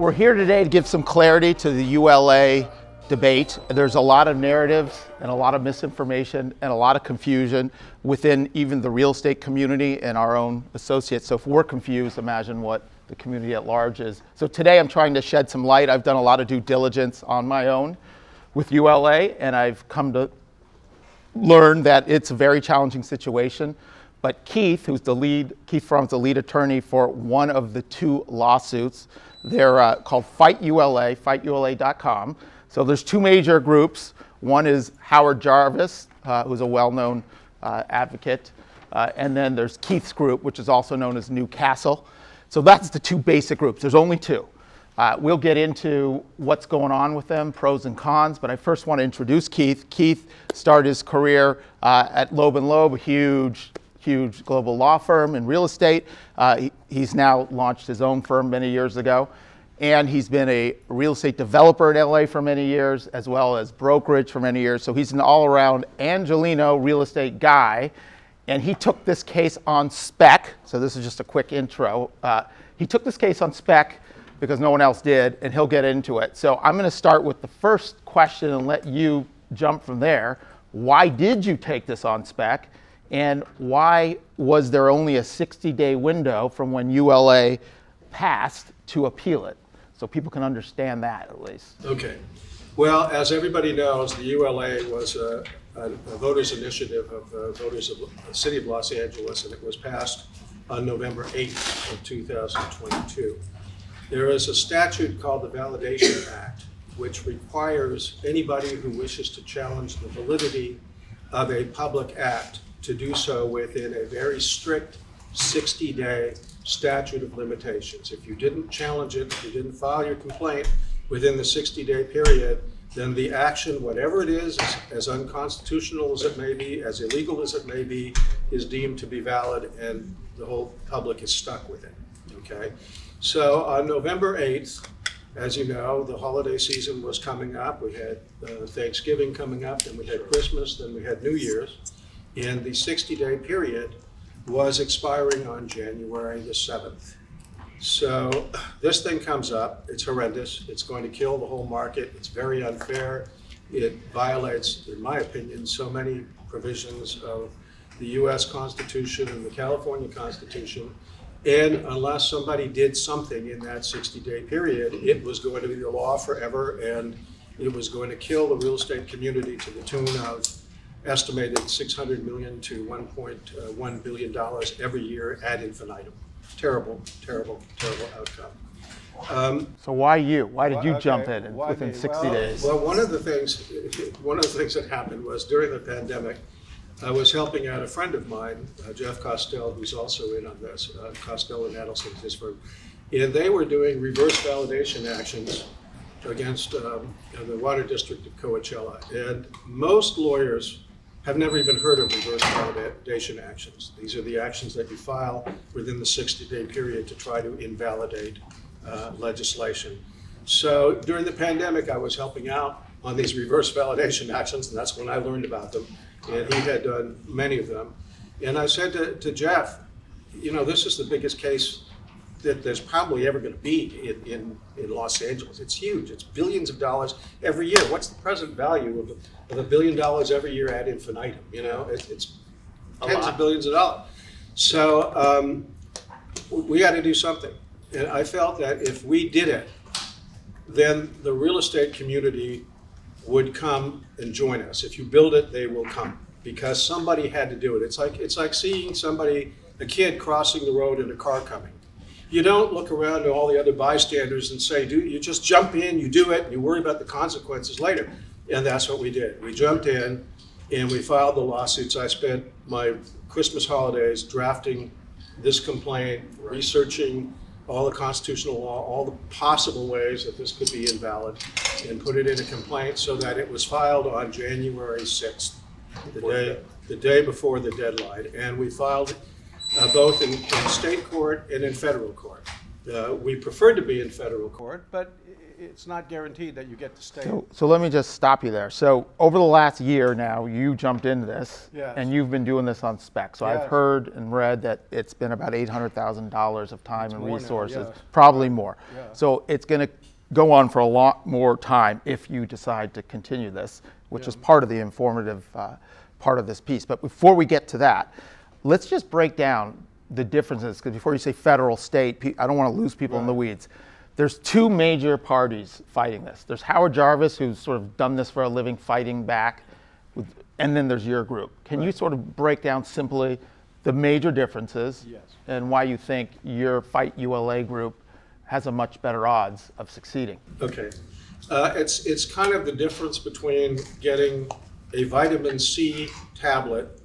We're here today to give some clarity to the ULA debate. There's a lot of narratives and a lot of misinformation and a lot of confusion within even the real estate community and our own associates. So if we're confused, imagine what the community at large is. So today I'm trying to shed some light. I've done a lot of due diligence on my own with ULA, and I've come to learn that it's a very challenging situation. But Keith, Keith From's the lead attorney for one of the two lawsuits. They're called Fight ULA, fightula.com. So there's two major groups. One is Howard Jarvis, who's a well-known advocate. And then there's Keith's group, which is also known as Newcastle. So that's the two basic groups. There's only two. We'll get into what's going on with them, pros and cons, but I first want to introduce Keith. Keith started his career at Loeb & Loeb, a huge global law firm in real estate. He's now launched his own firm many years ago. And he's been a real estate developer in LA for many years, as well as brokerage for many years. So he's an all-around Angelino real estate guy. And he took this case on spec. So this is just a quick intro. He took this case on spec because no one else did, and he'll get into it. So I'm going to start with the first question and let you jump from there. Why did you take this on spec? And why was there only a 60-day window from when ULA passed to appeal it? So people can understand that at least. Okay. Well, as everybody knows, the ULA was a voters' initiative of the voters of the city of Los Angeles, and it was passed on November 8th of 2022. There is a statute called the Validation Act, which requires anybody who wishes to challenge the validity of a public act to do so within a very strict 60-day statute of limitations. If you didn't challenge it, if you didn't file your complaint within the 60-day period, then the action, whatever it is, as unconstitutional as it may be, as illegal as it may be, is deemed to be valid, and the whole public is stuck with it, okay? So on November 8th, as you know, the holiday season was coming up. We had Thanksgiving coming up, then we had Christmas, then we had New Year's. And the 60-day period was expiring on January the 7th. So this thing comes up, it's horrendous, it's going to kill the whole market, it's very unfair. It violates, in my opinion, so many provisions of the US Constitution and the California Constitution. And unless somebody did something in that 60-day period, it was going to be the law forever, and it was going to kill the real estate community to the tune of estimated $600 million to $1.1 billion every year ad infinitum. Terrible, terrible, terrible outcome. So why you? Why did you jump in within 60 days? Well, one of the things that happened was during the pandemic, I was helping out a friend of mine, Jeff Costell, who's also in on this, Costell and Adelson, his firm, and they were doing reverse validation actions against the Water District of Coachella. And most lawyers have never even heard of reverse validation actions. These are the actions that you file within the 60-day period to try to invalidate legislation. So during the pandemic, I was helping out on these reverse validation actions, and that's when I learned about them. And he had done many of them. And I said to Jeff, you know, this is the biggest case that there's probably ever going to be in Los Angeles. It's huge. It's billions of dollars every year. What's the present value of $1 billion every year ad infinitum? You know, it's tens of billions of dollars. So we got to do something. And I felt that if we did it, then the real estate community would come and join us. If you build it, they will come, because somebody had to do it. It's like seeing a kid crossing the road and a car coming. You don't look around to all the other bystanders and say, you just jump in, you do it, and you worry about the consequences later. And that's what we did. We jumped in and we filed the lawsuits. I spent my Christmas holidays drafting this complaint, researching all the constitutional law, all the possible ways that this could be invalid, and put it in a complaint so that it was filed on January 6th, the day before the deadline. And we filed both in state court and in federal court. We prefer to be in federal court, but it's not guaranteed that you get to stay. So let me just stop you there. So over the last year now, you jumped into this, Yes. and you've been doing this on spec. So I've Yes. heard and read that it's been about $800,000 of time and more now, resources, yes. probably more. Yeah. So it's going to go on for a lot more time if you decide to continue this, which is part of the informative part of this piece. But before we get to that, let's just break down the differences, because before you say federal, state, I don't want to lose people in the weeds. There's two major parties fighting this. There's Howard Jarvis, who's sort of done this for a living, fighting back, and then there's your group. Can you sort of break down simply the major differences and why you think your Fight ULA group has a much better odds of succeeding? Okay. It's kind of the difference between getting a vitamin C tablet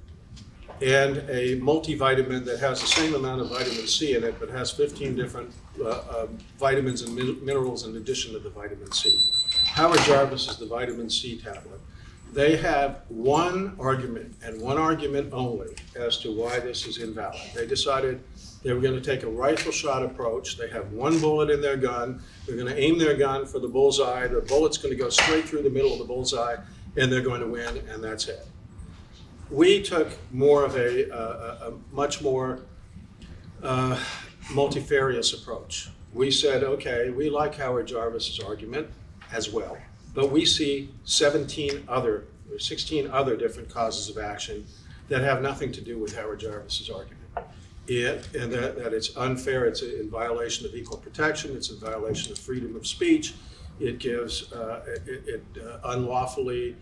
and a multivitamin that has the same amount of vitamin C in it, but has 15 different vitamins and minerals in addition to the vitamin C. Howard Jarvis is the vitamin C tablet. They have one argument, and one argument only, as to why this is invalid. They decided they were going to take a rifle shot approach. They have one bullet in their gun. They're going to aim their gun for the bullseye. The bullet's going to go straight through the middle of the bullseye, and they're going to win, and that's it. We took more of a much more multifarious approach. We said, okay, we like Howard Jarvis's argument as well, but we see 16 other different causes of action that have nothing to do with Howard Jarvis's argument. And that it's unfair, it's in violation of equal protection, it's in violation of freedom of speech, it gives, it unlawfully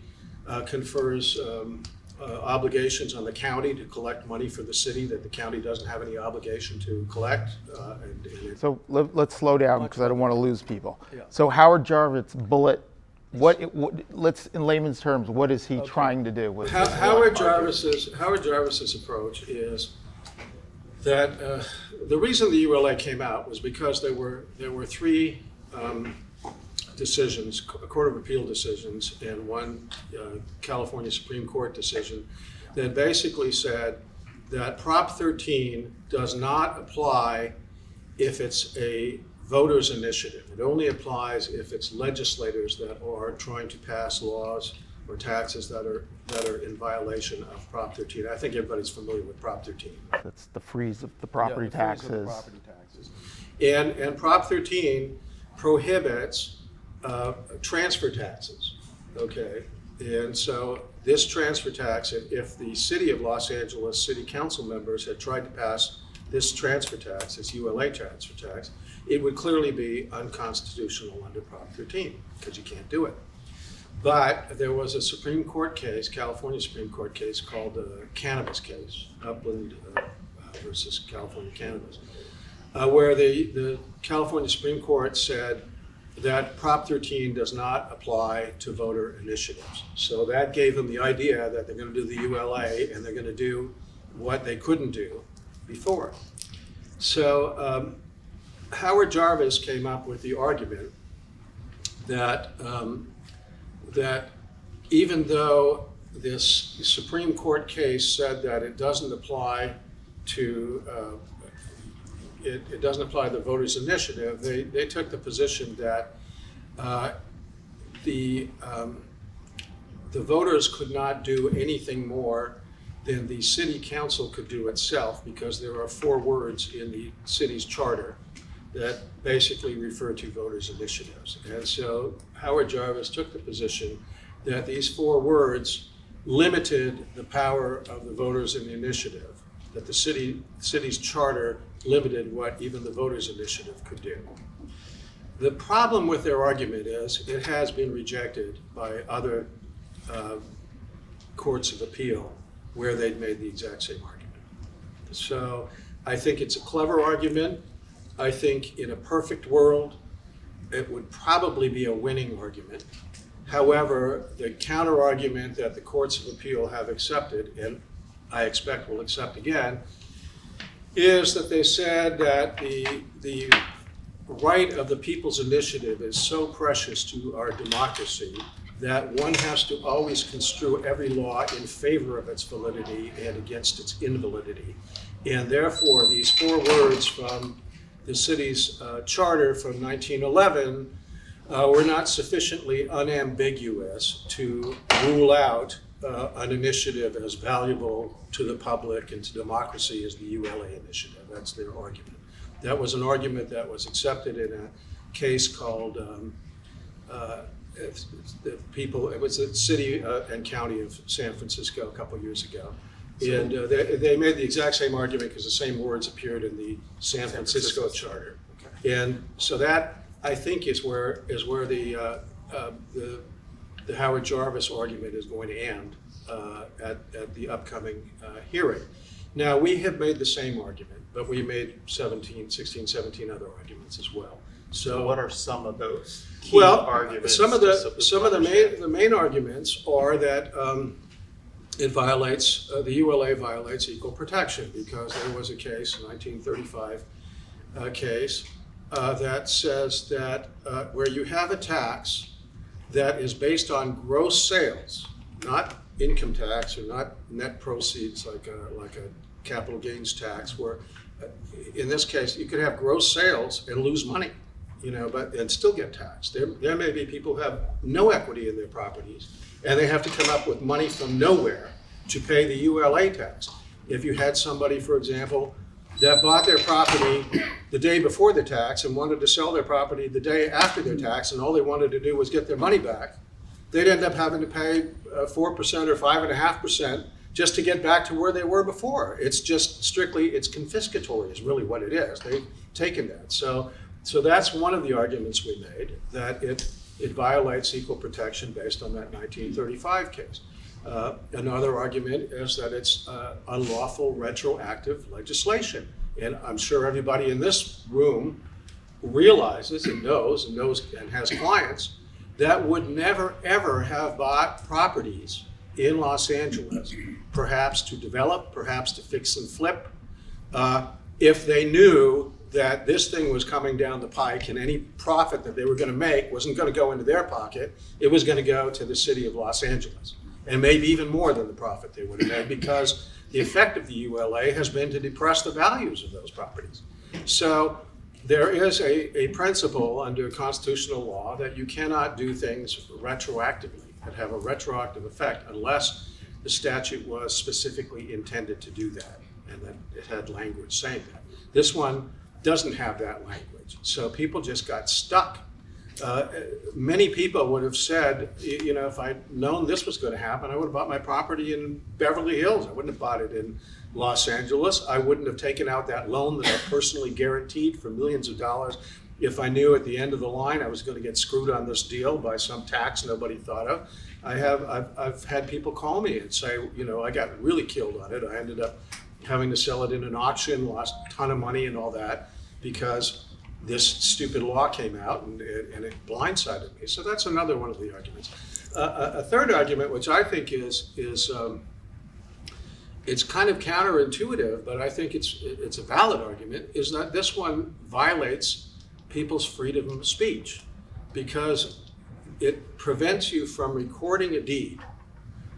confers obligations on the county to collect money for the city that the county doesn't have any obligation to collect. So let's slow down, because I don't want to lose people. Yeah. So Howard Jarvis' bullet, let's, in layman's terms, what is he trying to do with this? Howard Jarvis's approach is that the reason the ULA came out was because there were three decisions, Court of Appeal decisions, and one California Supreme Court decision that basically said that Prop 13 does not apply if it's a voters' initiative. It only applies if it's legislators that are trying to pass laws or taxes that are in violation of Prop 13. I think everybody's familiar with Prop 13. That's the freeze of the property taxes. And Prop 13 prohibits transfer taxes, okay? And so this transfer tax, if the city of Los Angeles city council members had tried to pass this transfer tax, this ULA transfer tax, it would clearly be unconstitutional under Prop 13, because you can't do it. But there was a Supreme Court case, California Supreme Court case, called the cannabis case, Upland versus California Cannabis, where the California Supreme Court said that Prop 13 does not apply to voter initiatives. So that gave them the idea that they're going to do the ULA and they're going to do what they couldn't do before. So Howard Jarvis came up with the argument that that even though this Supreme Court case said that it doesn't apply to it doesn't apply to the voters' initiative, they took the position that the voters could not do anything more than the city council could do itself, because there are 4 words in the city's charter that basically refer to voters' initiatives. And so Howard Jarvis took the position that these 4 words limited the power of the voters in the initiative, that the city's charter limited what even the voters' initiative could do. The problem with their argument is it has been rejected by other courts of appeal where they'd made the exact same argument. So I think it's a clever argument. I think in a perfect world, it would probably be a winning argument. However, the counter argument that the courts of appeal have accepted, and I expect will accept again, is that they said that the right of the people's initiative is so precious to our democracy that one has to always construe every law in favor of its validity and against its invalidity. And therefore, these 4 words from the city's charter from 1911 were not sufficiently unambiguous to rule out an initiative as valuable to the public and to democracy as the ULA initiative. That's their argument. That was an argument that was accepted in a case called it was the city and county of San Francisco a couple years ago. And they made the exact same argument because the same words appeared in the San Francisco charter. Okay. And so that, I think, is where the Howard Jarvis argument is going to end at the upcoming hearing. Now, we have made the same argument, but we made 16, 17 other arguments as well. So what are some of those key arguments? Some of the main arguments are that it violates, the ULA violates equal protection, because there was a case, a 1935 case, that says that where you have a tax that is based on gross sales, not income tax or not net proceeds like a capital gains tax, where in this case you could have gross sales and lose money, and still get taxed. There may be people who have no equity in their properties, and they have to come up with money from nowhere to pay the ULA tax. If you had somebody, for example, that bought their property the day before the tax and wanted to sell their property the day after their tax, and all they wanted to do was get their money back, they'd end up having to pay 4% or 5.5% just to get back to where they were before. It's just strictly, it's confiscatory is really what it is. They've taken that. So that's one of the arguments we made, that it violates equal protection based on that 1935 case. Another argument is that it's unlawful retroactive legislation. And I'm sure everybody in this room realizes and knows and has clients that would never ever have bought properties in Los Angeles, perhaps to develop, perhaps to fix and flip, if they knew that this thing was coming down the pike and any profit that they were going to make wasn't going to go into their pocket, it was going to go to the city of Los Angeles. And maybe even more than the profit they would have made, because the effect of the ULA has been to depress the values of those properties. So there is a principle under constitutional law that you cannot do things retroactively that have a retroactive effect unless the statute was specifically intended to do that, and that it had language saying that. This one doesn't have that language, so people just got stuck. Many people would have said, if I'd known this was going to happen, I would have bought my property in Beverly Hills. I wouldn't have bought it in Los Angeles. I wouldn't have taken out that loan that I personally guaranteed for millions of dollars if I knew at the end of the line I was going to get screwed on this deal by some tax nobody thought of. I've had people call me and say, I got really killed on it. I ended up having to sell it in an auction, lost a ton of money and all that, because this stupid law came out and it blindsided me. So that's another one of the arguments. A third argument, which I think is it's kind of counterintuitive, but I think it's a valid argument, is that this one violates people's freedom of speech, because it prevents you from recording a deed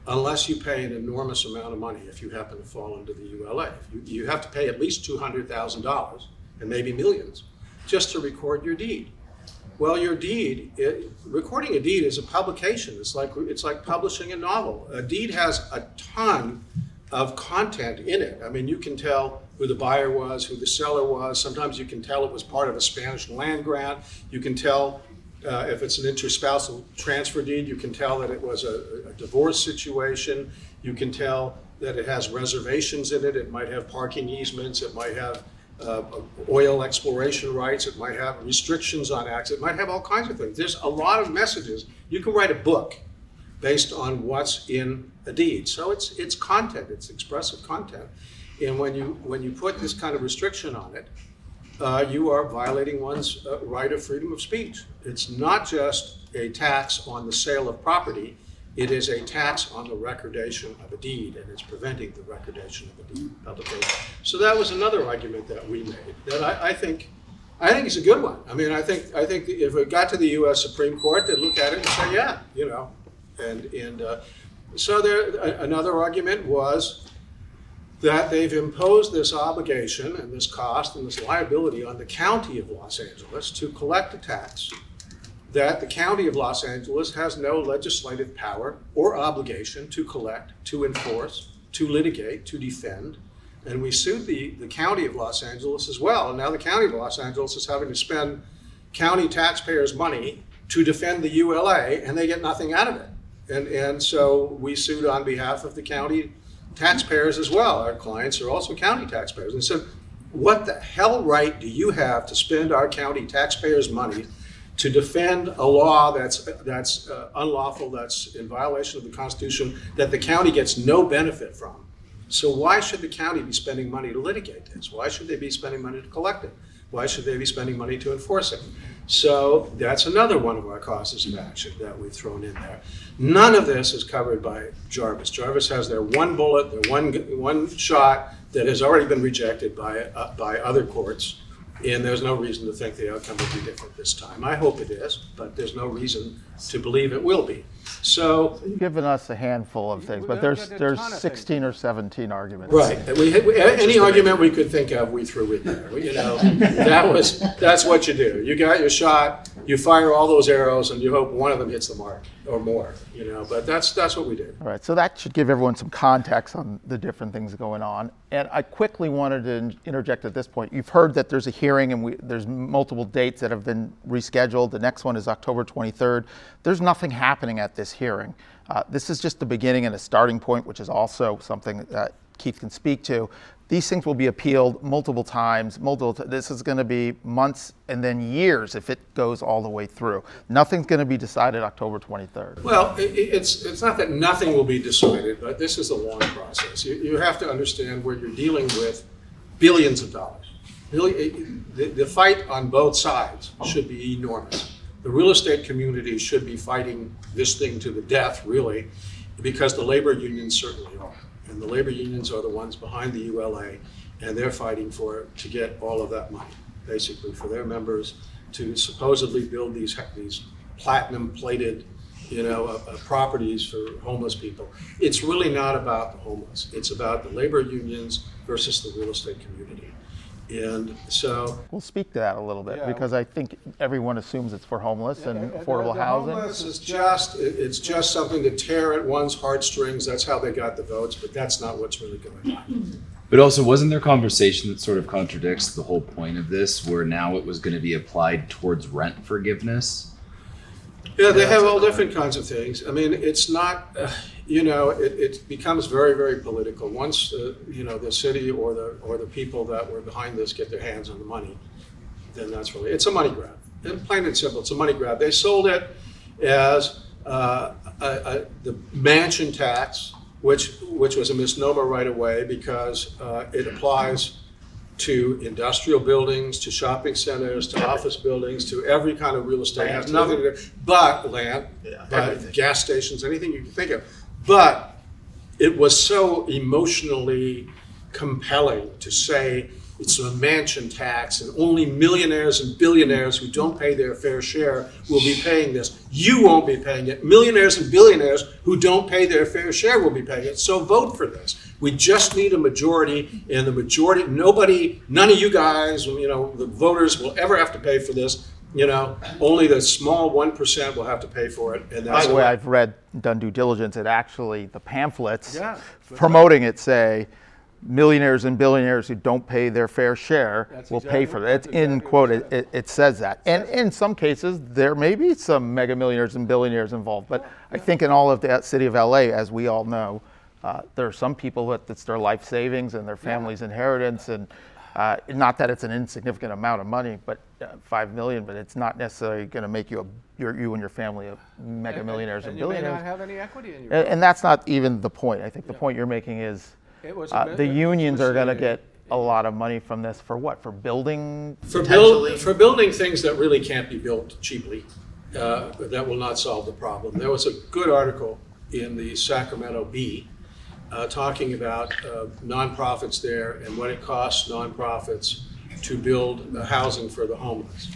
unless you pay an enormous amount of money if you happen to fall into the ULA. You have to pay at least $200,000 and maybe millions just to record your deed. Well, your deed, recording a deed is a publication. It's like publishing a novel. A deed has a ton of content in it. I mean, you can tell who the buyer was, who the seller was. Sometimes you can tell it was part of a Spanish land grant. You can tell if it's an interspousal transfer deed, you can tell that it was a divorce situation. You can tell that it has reservations in it. It might have parking easements. It might have oil exploration rights. It might have restrictions on access. It might have all kinds of things. There's a lot of messages. You can write a book based on what's in a deed. So it's content. It's expressive content. And when you put this kind of restriction on it, you are violating one's right of freedom of speech. It's not just a tax on the sale of property. It is a tax on the recordation of a deed, and it's preventing the recordation of a deed publication. So that was another argument that we made that I think is a good one. I mean, I think if it got to the U.S. Supreme Court, they'd look at it and say, yeah, so there. Another argument was that they've imposed this obligation and this cost and this liability on the County of Los Angeles to collect a tax that the County of Los Angeles has no legislative power or obligation to collect, to enforce, to litigate, to defend. And we sued the County of Los Angeles as well. And now the County of Los Angeles is having to spend county taxpayers' money to defend the ULA, and they get nothing out of it. And so we sued on behalf of the county taxpayers as well. Our clients are also county taxpayers. And so what the hell right do you have to spend our county taxpayers' money to defend a law that's unlawful, that's in violation of the Constitution, that the county gets no benefit from? So why should the county be spending money to litigate this? Why should they be spending money to collect it? Why should they be spending money to enforce it? So that's another one of our causes of action that we've thrown in there. None of this is covered by Jarvis. Jarvis has their one bullet, their one shot that has already been rejected by other courts, and there's no reason to think the outcome will be different this time. I hope it is, but there's no reason to believe it will be. So You've given us a handful of things, but there's 16 or 17 arguments. right, any argument we could think of, we threw in there. That's what you do. You got your shot, you fire all those arrows, and you hope one of them hits the mark or more. But that's what we did. All right, so that should give everyone some context on the different things going on. And I quickly wanted to interject at this point. You've heard that there's a hearing and there's multiple dates that have been rescheduled. The next one is October 23rd. There's nothing happening at this hearing. This is just the beginning and a starting point, which is also something that Keith can speak to. These things will be appealed multiple times. This is going to be months and then years if it goes all the way through. Nothing's going to be decided October 23rd. Well, it's not that nothing will be decided, but this is a long process. You have to understand where you're dealing with billions of dollars. The fight on both sides should be enormous. The real estate community should be fighting this thing to the death, really, because the labor unions certainly are. And the labor unions are the ones behind the ULA, and they're fighting to get all of that money, basically, for their members to supposedly build these platinum-plated, properties for homeless people. It's really not about the homeless. It's about the labor unions versus the real estate community. And so We'll speak to that a little bit because I think everyone assumes it's for homeless and affordable housing. Homeless is just something to tear at one's heartstrings. That's how they got the votes, but that's not what's really going on. But also, wasn't there conversation that sort of contradicts the whole point of this, where now it was going to be applied towards rent forgiveness? Yeah, they have all different kinds of things. I mean, it's not, it becomes very, very political. Once, the city or the people that were behind this get their hands on the money, then it's a money grab. And plain and simple, it's a money grab. They sold it as the mansion tax, which was a misnomer right away because it applies to industrial buildings, to shopping centers, to office buildings, to every kind of real estate. It has nothing to do, but land, but gas stations, anything you can think of. But it was so emotionally compelling to say it's a mansion tax and only millionaires and billionaires who don't pay their fair share will be paying this. You won't be paying it. Millionaires and billionaires who don't pay their fair share will be paying it. So vote for this. We just need a majority, and the majority, none of you guys, the voters will ever have to pay for this. Only the small 1% will have to pay for it. And that's By the way, I've done due diligence. It actually, the pamphlets promoting it say, millionaires and billionaires who don't pay their fair share will pay for it. It's in quote, it says that. And in some cases, there may be some mega millionaires and billionaires involved. But I think in all of the city of LA, as we all know, there are some people that it's their life savings and their family's inheritance. And not that it's an insignificant amount of money, but $5 million, but it's not necessarily going to make you and your family a mega millionaires and billionaires. You may not have any equity in your and that's not even the point. I think the point you're making is the unions are going to get a lot of money from this for what? For building? For building things that really can't be built cheaply, that will not solve the problem. There was a good article in the Sacramento Bee talking about nonprofits there and what it costs nonprofits to build housing for the homeless.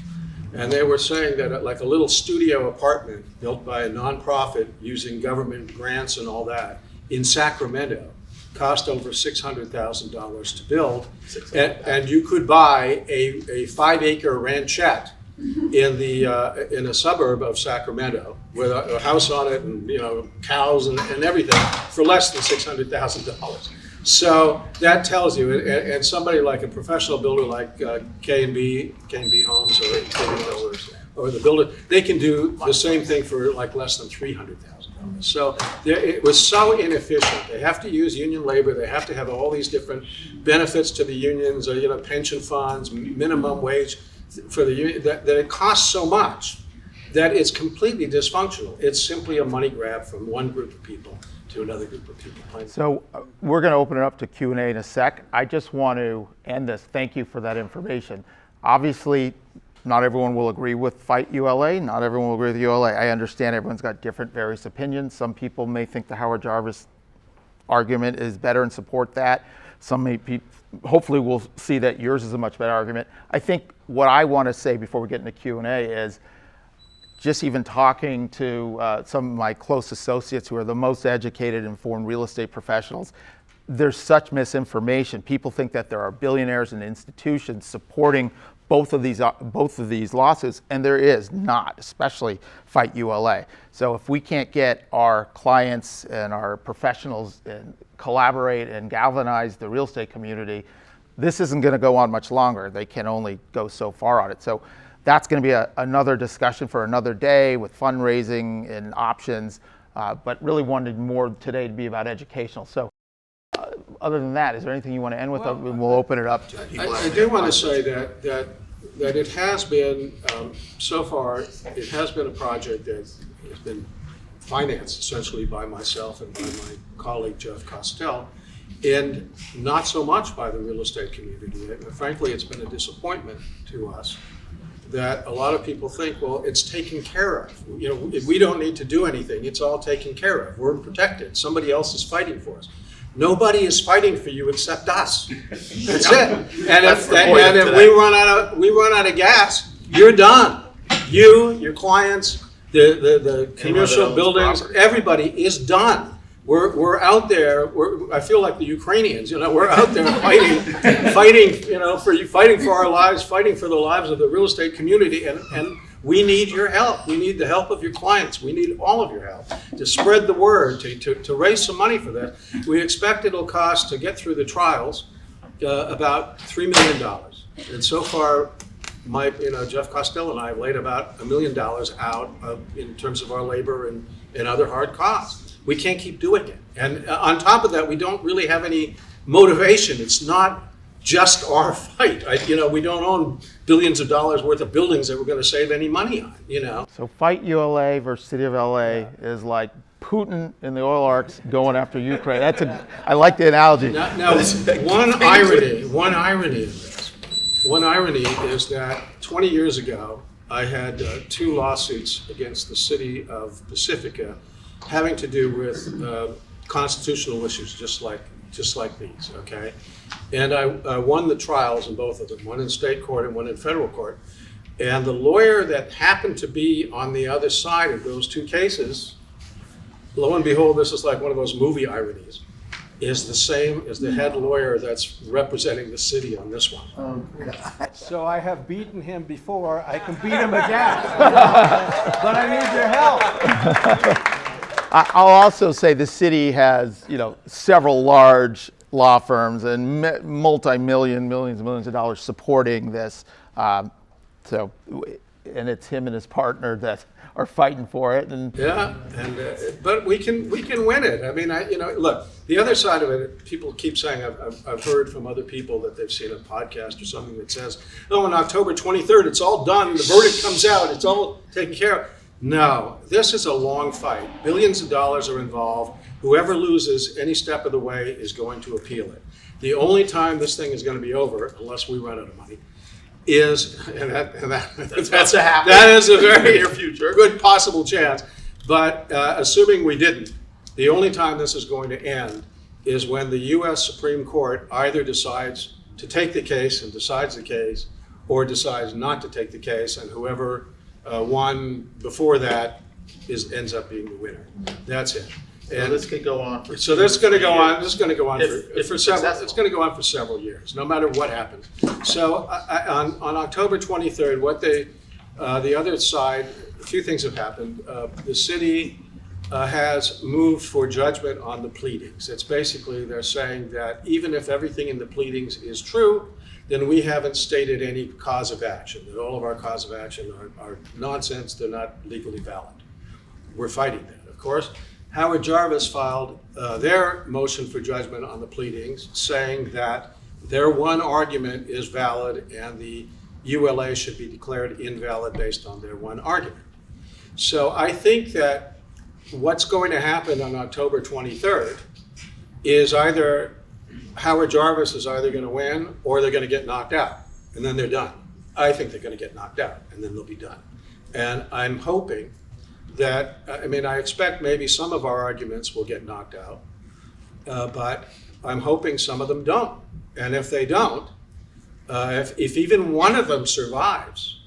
And they were saying that like a little studio apartment built by a nonprofit using government grants and all that in Sacramento cost over $600,000 to build, and you could buy a 5-acre ranchette in a suburb of Sacramento with a house on it and cows and everything for less than $600,000. So that tells you, and somebody like a professional builder like K&B Homes or K&B Builders or the builder, they can do the same thing for like less than $300,000. So it was so inefficient. They have to use union labor. They have to have all these different benefits to the unions, or pension funds, minimum wage for the union. That it costs so much that it's completely dysfunctional. It's simply a money grab from one group of people to another group of people. So we're going to open it up to Q&A in a sec. I just want to end this. Thank you for that information. Obviously, not everyone will agree with Fight ULA. Not everyone will agree with ULA. I understand everyone's got different, various opinions. Some people may think the Howard Jarvis argument is better and support that. Some may hopefully we'll see that yours is a much better argument. I think what I want to say before we get into Q&A is just even talking to some of my close associates who are the most educated, informed real estate professionals, there's such misinformation. People think that there are billionaires and institutions supporting both of these lawsuits, and there is not, especially Fight ULA. So if we can't get our clients and our professionals and collaborate and galvanize the real estate community, this isn't going to go on much longer. They can only go so far on it. So that's going to be another discussion for another day with fundraising and options, but really wanted more today to be about educational. So other than that, is there anything you want to end with? Well, we'll open it up to people. I do want to say that it has been, so far, it has been a project that has been financed essentially by myself and by my colleague Jeff Costell, and not so much by the real estate community. Frankly, it's been a disappointment to us that a lot of people think, well, it's taken care of. We don't need to do anything. It's all taken care of. We're protected. Somebody else is fighting for us. Nobody is fighting for you except us. That's it. And if we run out of gas, you're done. You, your clients, the commercial buildings, everybody is done. We're out there. I feel like the Ukrainians. We're out there fighting for our lives, fighting for the lives of the real estate community, and we need your help. We need the help of your clients. We need all of your help to spread the word, to raise some money for that. We expect it'll cost, to get through the trials, about $3 million. And so far, Jeff Costell and I have laid about $1 million out in terms of our labor and other hard costs. We can't keep doing it. And on top of that, we don't really have any motivation. It's not just our fight. We don't own billions of dollars worth of buildings that we're going to save any money on. So Fight ULA versus City of LA is like Putin in the oil arcs going after Ukraine. I like the analogy. Now one irony is that 20 years ago, I had 2 lawsuits against the city of Pacifica having to do with constitutional issues, just like these, okay? And I won the trials in both of them, one in state court and one in federal court. And the lawyer that happened to be on the other side of those 2 cases, lo and behold, this is like one of those movie ironies, is the same as the head lawyer that's representing the city on this one. So I have beaten him before, I can beat him again. But I need your help. I'll also say the city has, several large law firms and millions of dollars supporting this. And it's him and his partner that are fighting for it. But we can win it. I mean, look, the other side of it, people keep saying, I've heard from other people that they've seen a podcast or something that says, on October 23rd, it's all done, the verdict comes out, it's all taken care of. No, this is a long fight. Billions of dollars are involved. Whoever loses any step of the way is going to appeal it. The only time this thing is going to be over, unless we run out of money, is, that is a very near future, good possible chance. But assuming we didn't, the only time this is going to end is when the U.S. Supreme Court either decides to take the case and decides the case, or decides not to take the case, and whoever won before that ends up being the winner. That's it. So this could go on for So this is going to go on. This is going to go on If for several. successful. It's going to go on for several years, no matter what happens. So on October 23rd, what they, the other side, a few things have happened. The city has moved for judgment on the pleadings. It's basically they're saying that even if everything in the pleadings is true, then we haven't stated any cause of action. That all of our cause of action are nonsense. They're not legally valid. We're fighting that, of course. Howard Jarvis filed their motion for judgment on the pleadings, saying that their one argument is valid and the ULA should be declared invalid based on their one argument. So I think that what's going to happen on October 23rd is either Howard Jarvis is either going to win or they're going to get knocked out, and then they're done. I think they're going to get knocked out, and then they'll be done. And I'm hoping that, I expect maybe some of our arguments will get knocked out, but I'm hoping some of them don't. And if they don't, if even one of them survives,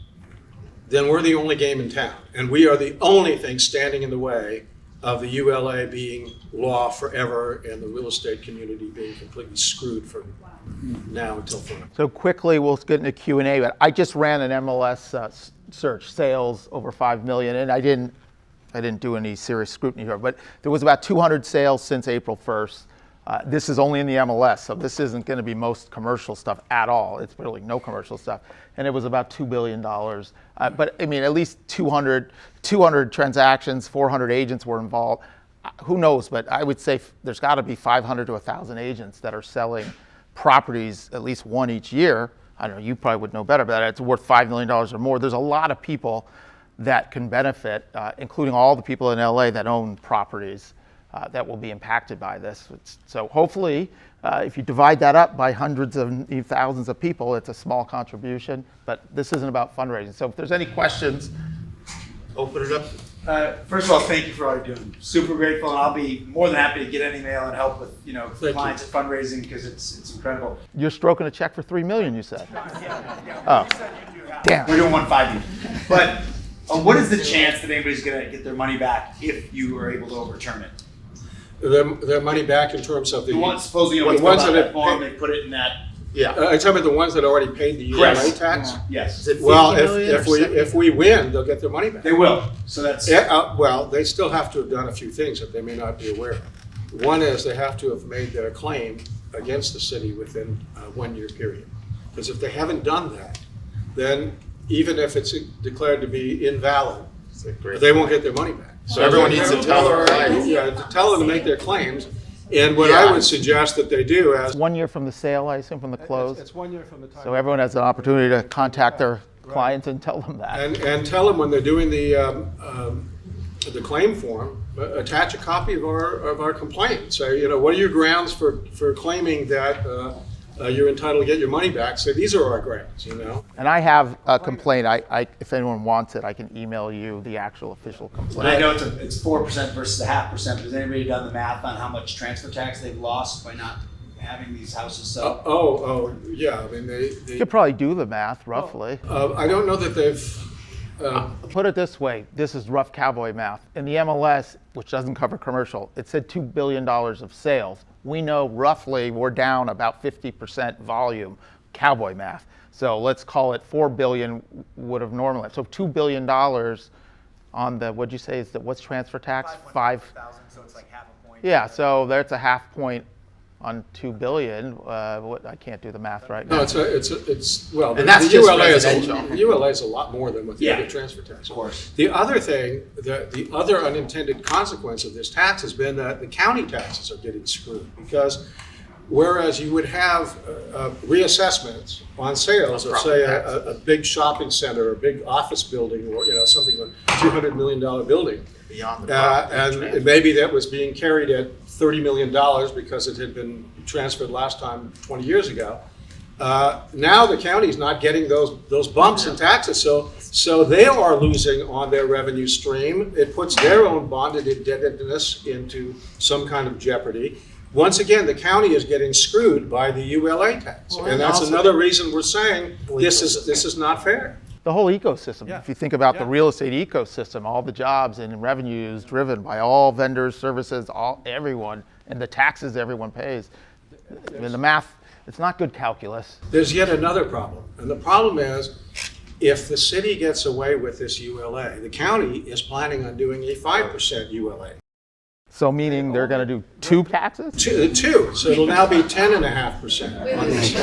then we're the only game in town. And we are the only thing standing in the way of the ULA being law forever and the real estate community being completely screwed from now until forever. So quickly, we'll get into Q&A, but I just ran an MLS search, sales over 5 million, and I didn't do any serious scrutiny here, but there was about 200 sales since April 1st. This is only in the MLS, so this isn't going to be most commercial stuff at all. It's really no commercial stuff. And it was about $2 billion. But at least 200 transactions, 400 agents were involved. Who knows, but I would say there's got to be 500 to 1,000 agents that are selling properties, at least one each year. I don't know, you probably would know better, but it's worth $5 million or more. There's a lot of people that can benefit, including all the people in LA that own properties that will be impacted by this. So hopefully, if you divide that up by hundreds of thousands of people, it's a small contribution, but this isn't about fundraising. So if there's any questions, Open it up. First of all, thank you for all you're doing. Super grateful, and I'll be more than happy to get any mail and help with clients at fundraising because it's incredible. you're stroking a check for $3 million, you said. Oh, damn. We're doing 150. But what is the chance that anybody's going to get their money back if you are able to overturn it? Their money back in terms of The ones supposedly the we ones filled out that that form, they put it in that. Yeah. Are you talking about the ones that already paid the ULA Correct. tax? Yes, Is it 50 Well, million or 70? if we win, they'll get their money back. they will. So that's Well, they still have to have done a few things that they may not be aware of. One is they have to have made their claim against the city within a 1 year period. Because if they haven't done that, then even if it's declared to be invalid, It's a great they won't get their money back. So everyone needs to tell their clients. Yeah, to tell them to make their claims. And what I would suggest that they do as 1 year from the sale, I assume, from the close. It's 1 year from the time. So everyone has an opportunity to contact their clients and tell them that. and tell them when they're doing the claim form, attach a copy of our complaint. Say, what are your grounds for claiming that you're entitled to get your money back? Say, these are our grounds, And I have a complaint. If anyone wants it, I can email you the actual official And I complaint. know it's 4% versus 0.5%. Has anybody done the math on how much transfer tax they've lost by not having these houses sold? Yeah, they You could probably do the math, roughly. I don't know that they've, Put it this way, this is rough cowboy math. In the MLS, which doesn't cover commercial, it said $2 billion of sales. We know roughly we're down about 50% volume, cowboy math. So let's call it 4 billion would have normally. So $2 billion on the, what'd you say, what's transfer tax? 5. So it's like half a point. Yeah, so that's a half point on 2 billion. I can't do the math right now. no, it's well, And that's the just ULA residential. the ULA is a lot more than what the Yeah. other transfer tax. Of course. The other thing, the other unintended consequence of this tax has been that the county taxes are getting screwed because whereas you would have reassessments on sales of say a big shopping center, a big office building, or something like $200 million building, Beyond the property and transfer. maybe that was being carried at $30 million because it had been transferred last time 20 years ago. Now the county's not getting those bumps in taxes, so they are losing on their revenue stream. It puts their own bonded indebtedness into some kind of jeopardy. Once again, the county is getting screwed by the ULA tax, Well, and and that's also another reason we're saying this is not fair. the whole ecosystem. Yeah. If you think about the Yeah. real estate ecosystem, all the jobs and revenues driven by all vendors, services, everyone, and the taxes everyone pays. I mean, the math, it's not good calculus. There's yet another problem, and the problem is, if the city gets away with this ULA, the county is planning on doing a 5% ULA. So meaning they're going to do two taxes? Two, so it'll now be 10.5% on this.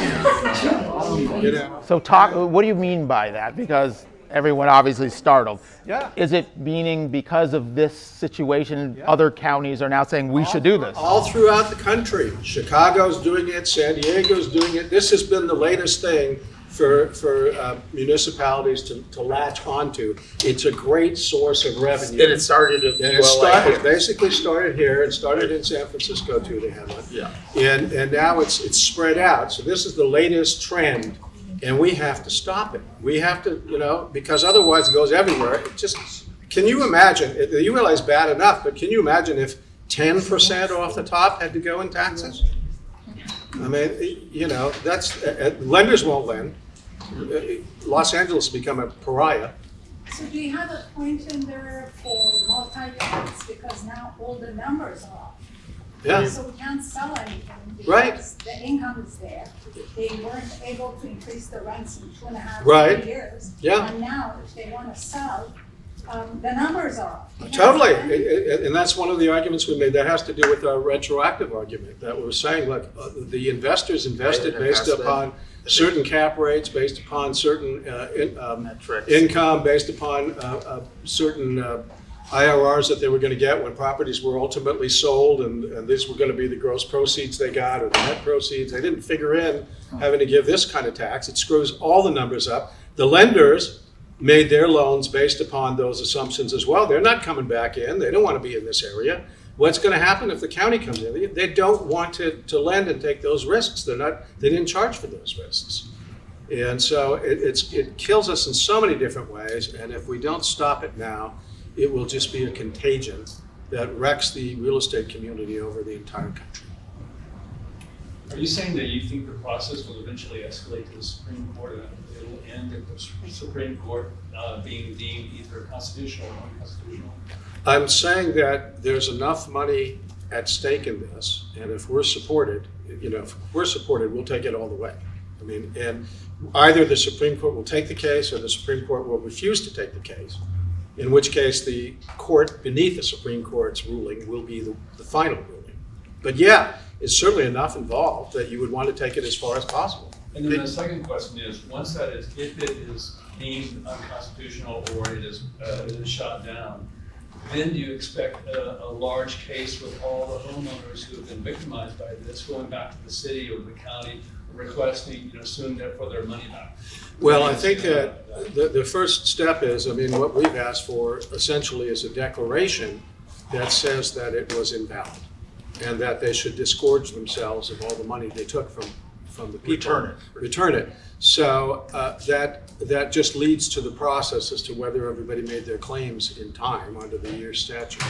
You know, So talk, what do you mean by that? Because everyone obviously startled. Yeah. Is it meaning because of this situation, other counties are now saying we should do this? all throughout the country, Chicago's doing it, San Diego's doing it. This has been the latest thing for municipalities to latch onto. It's a great source of revenue. And it started at And ULA. it basically started here. It started in San Francisco too. They have one. Yeah. And now it's spread out. So this is the latest trend, and we have to stop it. We have to, because otherwise it goes everywhere. It just, can you imagine? The ULA is bad enough, but can you imagine if 10% off the top had to go in taxes? I mean, that's lenders won't lend. Los Angeles has become a pariah. So do you have a point in there for multi-units, because now all the numbers are off? Yeah. So we can't sell anything Right. because the income is there. They weren't able to increase the rents in 2.5 Right. 3 years. Yeah. And now if they want to sell, the numbers are off. You can't Totally, sell anything. and that's one of the arguments we made. That has to do with our retroactive argument, that we're saying, look, the investors invested Right, based invested. upon certain cap rates, based upon certain Metrics. income, based upon certain IRRs that they were going to get when properties were ultimately sold, and these were going to be the gross proceeds they got or the net proceeds. They didn't figure in having to give this kind of tax. It screws all the numbers up. The lenders made their loans based upon those assumptions as well. They're not coming back in. They don't want to be in this area. What's going to happen if the county comes in? They don't want to lend and take those risks. They didn't charge for those risks. And so it kills us in so many different ways. And if we don't stop it now, it will just be a contagion that wrecks the real estate community over the entire country. Are you saying that you think the process will eventually escalate to the Supreme Court and it'll end at the Supreme Court being deemed either constitutional or unconstitutional? I'm saying that there's enough money at stake in this, and if we're supported, we'll take it all the way. I mean, and either the Supreme Court will take the case or the Supreme Court will refuse to take the case, in which case the court beneath the Supreme Court's ruling will be the final ruling. But yeah, it's certainly enough involved that you would want to take it as far as possible. And then the second question is, once if it is deemed unconstitutional or it is shot down, then do you expect a large case with all the homeowners who have been victimized by this going back to the city or the county requesting, soon for their money back? Well, I think that the first step is, what we've asked for essentially is a declaration that says that it was invalid and that they should disgorge themselves of all the money they took from the people. Return it. So that just leads to the process as to whether everybody made their claims in time under the year statute.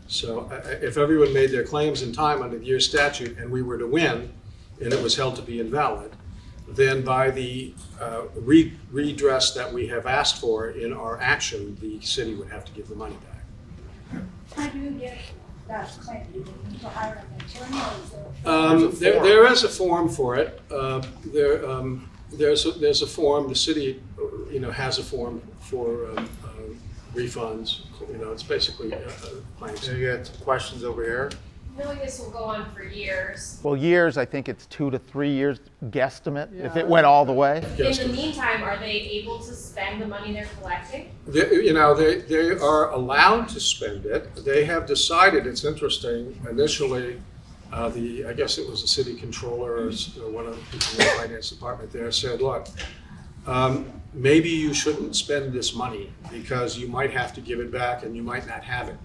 So if everyone made their claims in time under the year statute and we were to win and it was held to be invalid, then by the redress that we have asked for in our action, the city would have to give the money back. How do you get that claim? Do you need to hire an attorney or is there? There is a form for it. There's a form. The city, has a form for refunds. It's basically claims. So you got some questions over here? Knowing this will go on for years. Well, years, I think it's 2 to 3 years guesstimate, if it went all the way. Yes. In the meantime, are they able to spend the money they're collecting? They are allowed to spend it. They have decided, it's interesting, initially, I guess it was the city controller or one of the people in the finance department there said, look, maybe you shouldn't spend this money because you might have to give it back and you might not have it.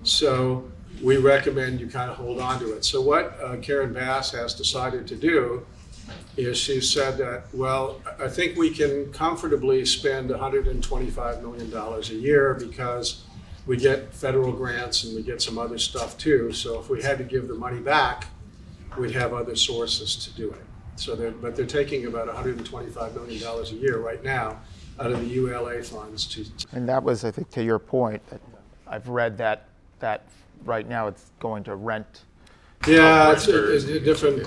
So we recommend you kind of hold on to it. So what Karen Bass has decided to do is she said that, well, I think we can comfortably spend $125 million a year because we get federal grants and we get some other stuff too. So if we had to give the money back, we'd have other sources to do it. So they're taking about $125 million a year right now out of the ULA funds to. And that was, I think, to your point, that I've read that right now it's going to rent. Yeah, it's different,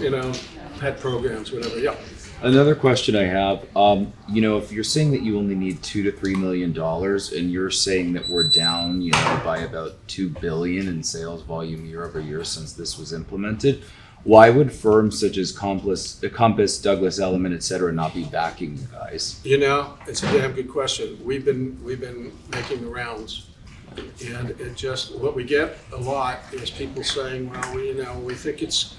pet programs, whatever, yeah. Another question I have, if you're saying that you only need $2 to $3 million, and you're saying that we're down, by about $2 billion in sales volume year over year since this was implemented, why would firms such as Compass, Douglas Elliman, et cetera, not be backing you guys? It's a damn good question. We've been making the rounds. And what we get a lot is people saying, well, we think it's,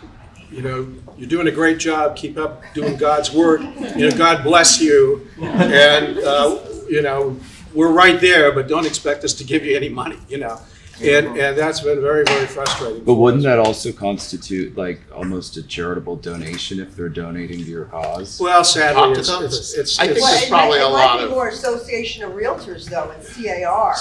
you're doing a great job, keep up doing God's work, God bless you, and, we're right there, but don't expect us to give you any money, and that's been very, very frustrating. But wouldn't that also constitute like almost a charitable donation if they're donating to your cause? Well, sadly, Talk to it's I think Well, there's it probably might, a it lot might be of. more Association of Realtors though, and CAR.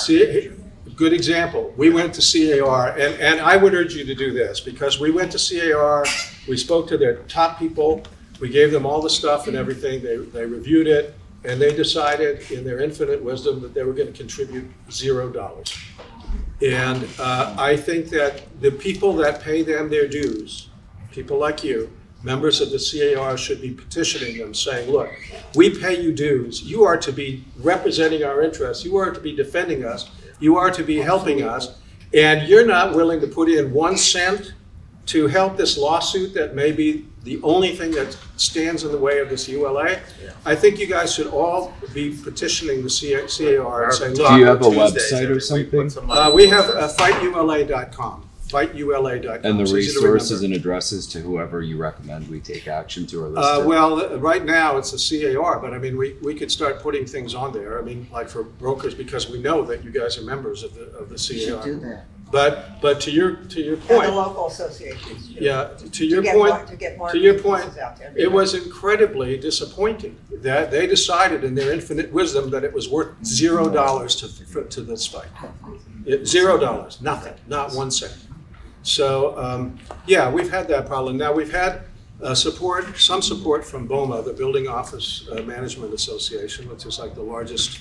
Good example. We went to CAR, and I would urge you to do this, because we went to CAR, we spoke to their top people, we gave them all the stuff and everything, they reviewed it, and they decided in their infinite wisdom that they were going to contribute $0. And I think that the people that pay them their dues, people like you, members of the CAR, should be petitioning them, saying, look, we pay you dues, you are to be representing our interests, you are to be defending us, you are to be helping us, and you're not willing to put in 1 cent to help this lawsuit that may be the only thing that stands in the way of this ULA. I think you guys should all be petitioning the CAR and saying, Do you have a Tuesdays website every or week, something? put some money we have fightula.com. Fightula.com. And the It's easy to resources remember. and addresses to whoever you recommend we take action to are listed? Well, right now it's the CAR, but I mean, we could start putting things on there. I mean, like for brokers, because we know that you guys are members of the CAR. Do that. But to your And the point, local associations. too. yeah, to your get point, more- to get more to your point, pieces out there. it was incredibly disappointing that they decided in their infinite wisdom that it was worth $0 to this fight. $0, nothing, not 1 cent. So, yeah, we've had that problem. Now, we've had some support from BOMA, the Building Office Management Association, which is like the largest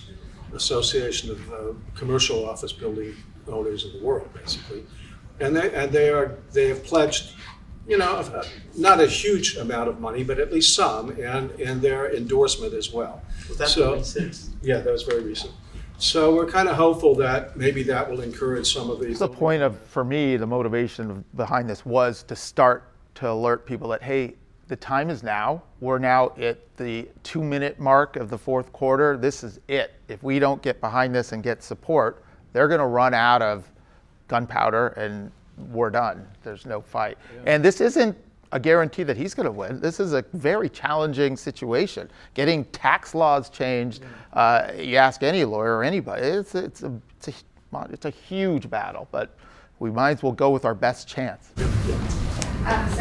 association of commercial office building owners in the world, basically. And they have pledged, not a huge amount of money, but at least some, and their endorsement as well. Was that So- 26? Yeah, that was very recent. So we're kind of hopeful that maybe that will encourage some of these. The point of, for me, the motivation behind this was to start to alert people that, hey, the time is now. We're now at the 2-minute mark of the fourth quarter. This is it. If we don't get behind this and get support, they're going to run out of gunpowder and we're done. There's no fight. Yeah. And this isn't a guarantee that he's going to win. This is a very challenging situation. Getting tax laws changed, you ask any lawyer or anybody, it's a huge battle, but we might as well go with our best chance. So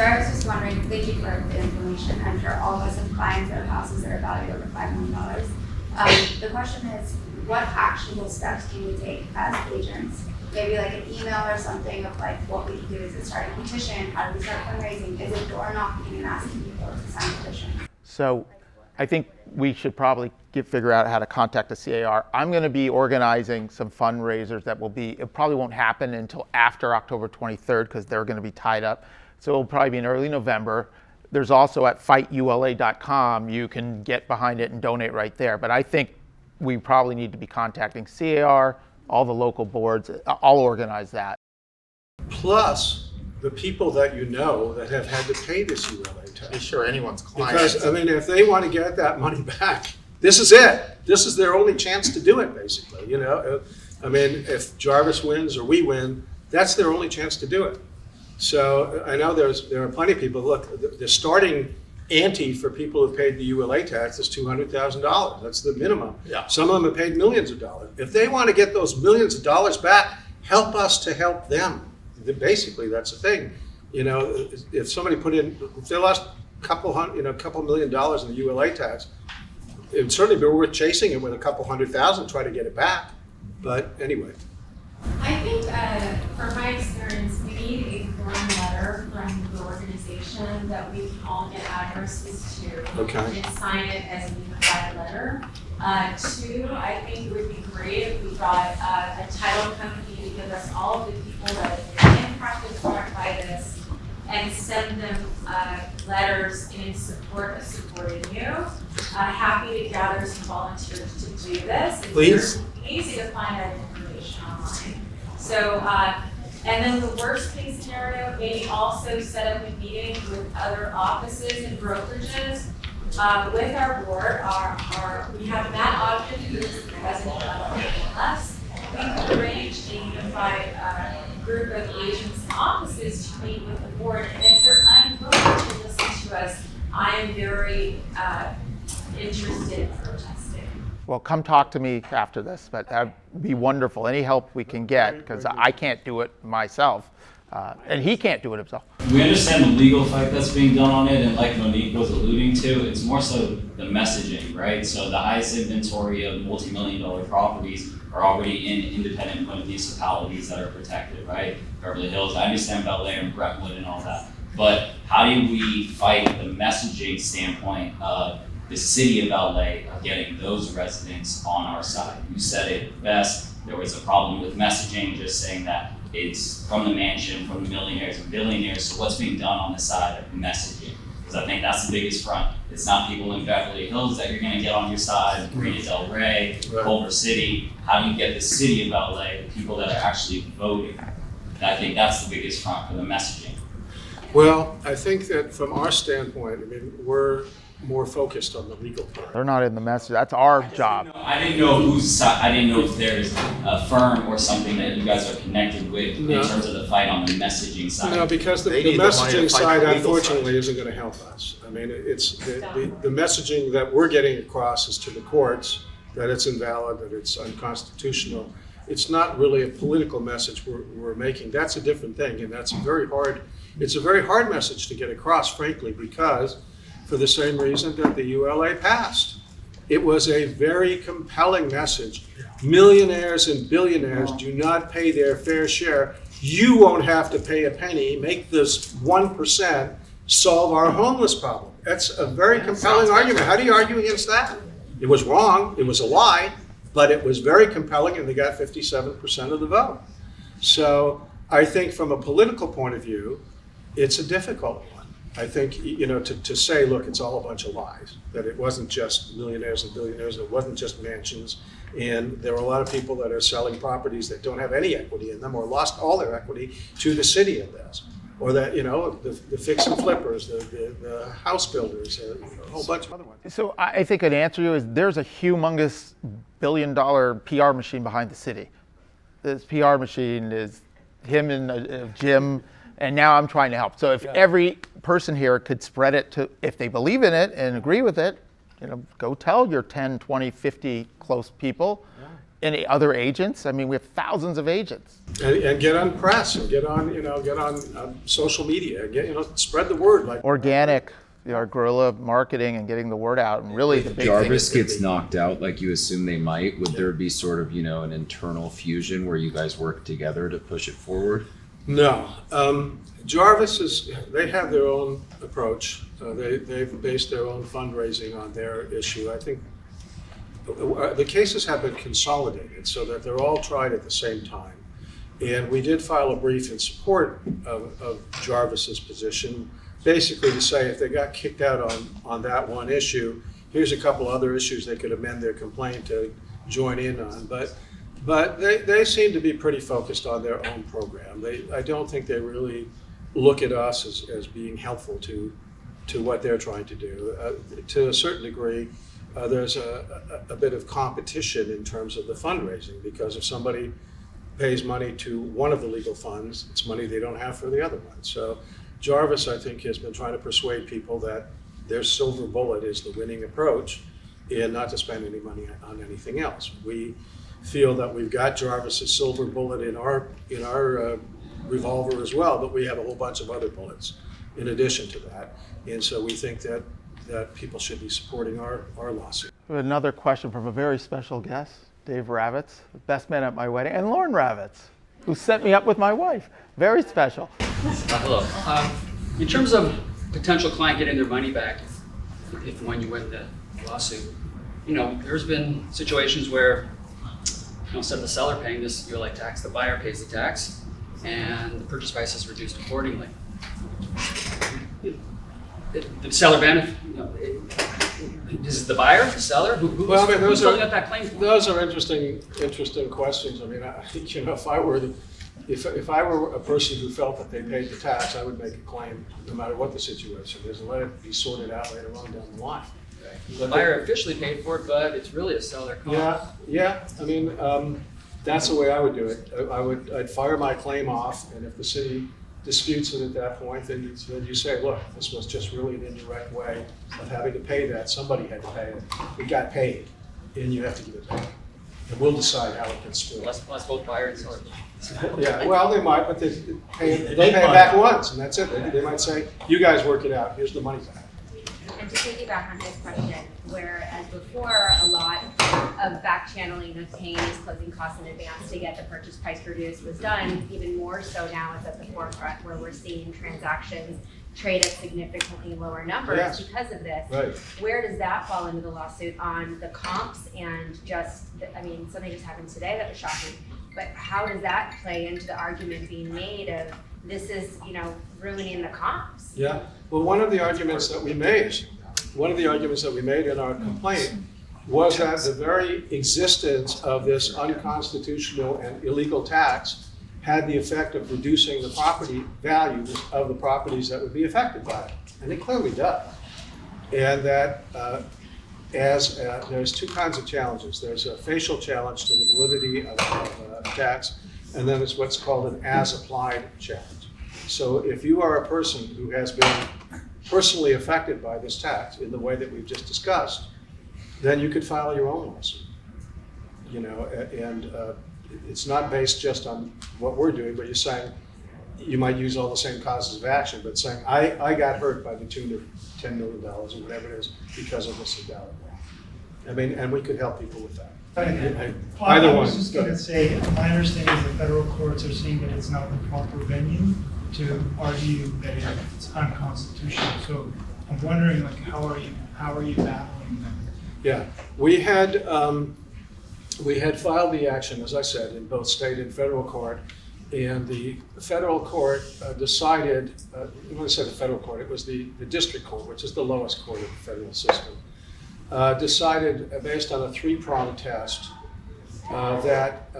I was just wondering, thank you for the information. I'm sure all of us have clients that have houses that are valued over $5 million. The question is, what actionable steps can we take as agents? Maybe like an email or something of like what we can do. Is it start a petition? How do we start fundraising? Is it door knocking and asking people to sign petitions? So I think we should probably figure out how to contact the CAR. I'm going to be organizing some fundraisers that will be, it probably won't happen until after October 23rd because they're going to be tied up. So it'll probably be in early November. There's also at fightula.com, you can get behind it and donate right there. But I think we probably need to be contacting CAR, all the local boards. I'll organize that. Plus, the people that you know that have had to pay this ULA tax. Be sure anyone's client. Because, I mean, if they want to get that money back, this is it. This is their only chance to do it, basically, I mean, if Jarvis wins or we win, that's their only chance to do it. So I know there are plenty of people, look, the starting ante for people who've paid the ULA tax is $200,000. That's the minimum. Yeah. Some of them have paid millions of dollars. If they want to get those millions of dollars back, help us to help them. Basically, that's the thing. If somebody if they lost a couple $1 million in the ULA tax, it would certainly be worth chasing it with a couple 100,000 to try to get it back. But anyway. I think, from my experience, we need a form letter from the organization resolution that we can all get addresses to. Okay. And sign it as a unified letter. Two, I think it would be great if we got a title company to give us all of the people that have been impacted by this and send them letters in support of supporting you. Happy to gather some volunteers to do this. Please. It's easy to find that information online. So, and then the worst case scenario, maybe also set up a meeting with other offices and brokerages with our board. We have Matt Ogden, who is the president of MLS. We could arrange a unified group of agents and offices to meet with the board, and if they're unwilling to listen to us, I am very interested in protesting. Well, come talk to me after this, but that'd be wonderful. Any help we can get, because I can't do it myself, and he can't do it himself. We understand the legal fight that's being done on it, and like Monique was alluding to, it's more so the messaging, right? So the highest inventory of multi-million-dollar properties are already in independent municipalities that are protected, right? Beverly Hills, I understand Bel Air and Brentwood and all that. But how do we fight the messaging standpoint of the city of LA getting those residents on our side? You said it best. There was a problem with messaging, just saying that it's from the mansion, from the millionaires and billionaires. So what's being done on the side of messaging? Because I think that's the biggest front. It's not people in Beverly Hills that you're going to get on your side, Marina Del Rey, Culver City. How do you get the city of LA, the people that are actually voting? And I think that's the biggest front for the messaging. Well, I think that from our standpoint, I mean, we're more focused on the legal part. They're not in the message. That's our job. I didn't know whose side. I didn't know if there's a firm or something that you guys are connected with in terms of the fight on the messaging side. No, because the They need the money to messaging fight side, the legal unfortunately, side. isn't going to help us. I mean, it's the messaging that we're getting across is to the courts that it's invalid, that it's unconstitutional. It's not really a political message we're making. That's a different thing, and that's it's a very hard message to get across, frankly, because for the same reason that the ULA passed. It was a very compelling message. Millionaires and billionaires do not pay their fair share. You won't have to pay a penny. Make this 1% solve our homeless problem. That's a very compelling argument. How do you argue against that? It was wrong. It was a lie, but it was very compelling, and they got 57% of the vote. So I think from a political point of view, it's a difficult one. I think, to say, look, it's all a bunch of lies, that it wasn't just millionaires and billionaires, it wasn't just mansions, and there are a lot of people that are selling properties that don't have any equity in them or lost all their equity to the city of this. Or that, the fix and flippers, the house builders, a whole bunch of other ones. So I think an answer to you is there's a humongous billion-dollar PR machine behind the city. This PR machine is him and Jim, and now I'm trying to help. So if every person here could spread it to, if they believe in it and agree with it, go tell your 10, 20, 50 close people. Any other agents? I mean, we have thousands of agents. And get on press and get on social media. Spread the word. Like Organic, our guerrilla marketing and getting the word out. And really, the big Jarvis thing gets knocked out like you assume they might, would there be sort of, an internal fusion where you guys work together to push it forward? No. Jarvis they have their own approach. They've based their own fundraising on their issue. I think the cases have been consolidated so that they're all tried at the same time. And we did file a brief in support of Jarvis's position, basically to say if they got kicked out on that one issue, here's a couple other issues they could amend their complaint to join in on. But they seem to be pretty focused on their own program. I don't think they really look at us as being helpful to what they're trying to do. To a certain degree, there's a bit of competition in terms of the fundraising, because if somebody pays money to one of the legal funds, it's money they don't have for the other one. So Jarvis, I think, has been trying to persuade people that their silver bullet is the winning approach and not to spend any money on anything else. We feel that we've got Jarvis's silver bullet in our revolver as well, but we have a whole bunch of other bullets in addition to that. And so we think that people should be supporting our lawsuit. We have another question from a very special guest, Dave Ravitz, the best man at my wedding, and Lauren Ravitz, who set me up with my wife. Very special. Hello. In terms of potential client getting their money back if when you win the lawsuit. You know, there's been situations where, you know, instead of the seller paying this ULA tax, the buyer pays the tax, and the purchase price is reduced accordingly. The seller benefit, you know, is it the buyer, the seller? Who's filling out that claim form? Those are interesting questions. I mean, you know, if I were a person who felt that they paid the tax, I would make a claim no matter what the situation is, and let it be sorted out later on down the line. The buyer officially paid for it, but it's really a seller cost. Yeah. I mean, that's the way I would do it. I'd fire my claim off, and if the city disputes it at that point, then you say, look, this was just really an indirect way of having to pay that. Somebody had to pay it. It got paid, and you have to give it back. And we'll decide how it gets split. Let's both buyer and seller. Yeah, well, they might, but they pay it back once, and that's it. They might say, you guys work it out. Here's the money back. And to piggyback on his question, whereas before a lot of back channeling of paying these closing costs in advance to get the purchase price reduced was done, even more so now it's at the forefront where we're seeing transactions trade at significantly lower numbers because of this. Right. Where does that fall into the lawsuit on the comps and just, I mean, something just happened today that was shocking, but how does that play into the argument being made of this is, you know, ruining the comps? Yeah, well, one of the arguments that we made in our complaint was that the very existence of this unconstitutional and illegal tax had the effect of reducing the property values of the properties that would be affected by it. And it clearly does. And that there's two kinds of challenges. There's a facial challenge to the validity of tax, and then there's what's called an as-applied challenge. So if you are a person who has been personally affected by this tax in the way that we've just discussed, then you could file your own lawsuit. You know, and it's not based just on what we're doing, but you're saying you might use all the same causes of action, but saying I got hurt by the tune of $10 million or whatever it is because of this and that. I mean, and we could help people with that. Either I one. was just going to say, my understanding is the federal courts are saying that it's not the proper venue to argue that it's unconstitutional. So I'm wondering, like, how are you battling that? Yeah, we had filed the action, as I said, in both state and federal court, and the federal court decided. When I said the federal court, it was the district court, which is the lowest court of the federal system. Decided based on a three-pronged test that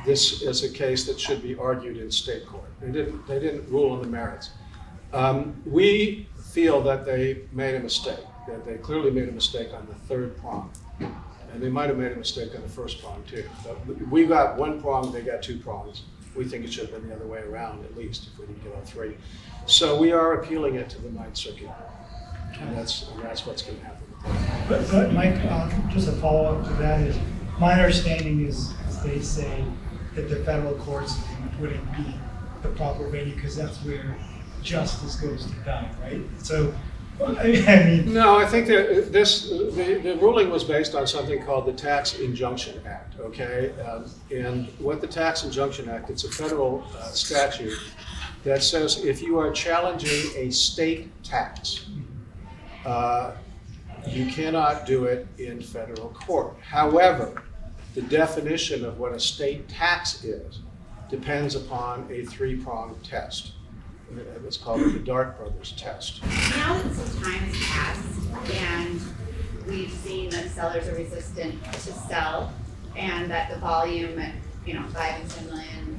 this is a case that should be argued in state court. They didn't rule on the merits. We feel that they made a mistake, that they clearly made a mistake on the third prong. And they might have made a mistake on the first prong too. But we got one prong, they got two prongs. We think it should have been the other way around, at least, if we didn't get all three. So we are appealing it to the Ninth Circuit. And that's what's going to happen. But Mike, just a follow-up to that is, my understanding is they say that the federal courts wouldn't be the proper venue because that's where justice goes to die, right? So, I mean... No, I think that the ruling was based on something called the Tax Injunction Act, okay? And what the Tax Injunction Act, it's a federal statute that says if you are challenging a state tax, you cannot do it in federal court. However, the definition of what a state tax is depends upon a three-pronged test. It's called the Dark Brothers test. Now that some time has passed and we've seen that sellers are resistant to sell and that the volume at 5 and 10 million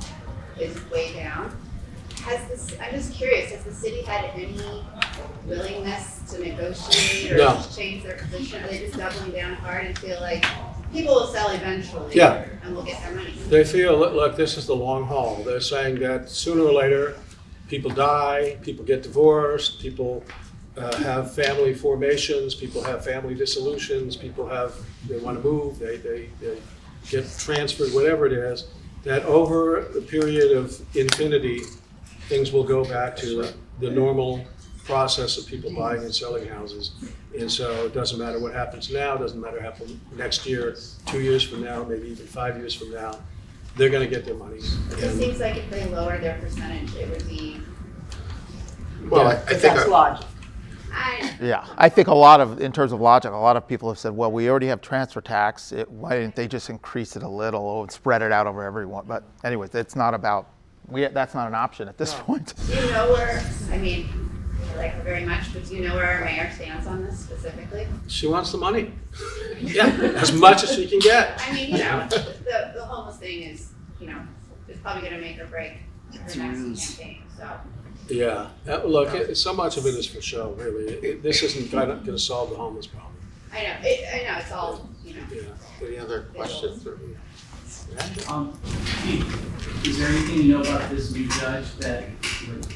is way down, I'm just curious, has the city had any willingness to negotiate or change their position? Are they just doubling down hard and feel like people will sell eventually and we'll get their money? They feel, look, this is the long haul. They're saying that sooner or later, people die, people get divorced, people have family formations, people have family dissolutions, they want to move, they get transferred, whatever it is, that over a period of infinity, things will go back to the normal process of people buying and selling houses. And so it doesn't matter what happens now, it doesn't matter what happens next year, 2 years from now, maybe even 5 years from now, they're going to get their money. It seems like if they lower their percentage, it would be... Well, I think that's logic. Yeah, I think in terms of logic, a lot of people have said, well, we already have transfer tax. Why didn't they just increase it a little and spread it out over everyone? But anyways, it's not about, that's not an option at this point. Do you know where, I mean, I like her very much, but do you know where our mayor stands on this specifically? She wants the money. Yeah, as much as she can get. I mean, the homeless thing is, it's probably gonna make or break her next campaign, so. Yeah, look, so much of it is for show, really. This isn't going to solve the homeless problem. I know, it's all, Yeah. Any other questions? Steve, is there anything you know about this new judge that would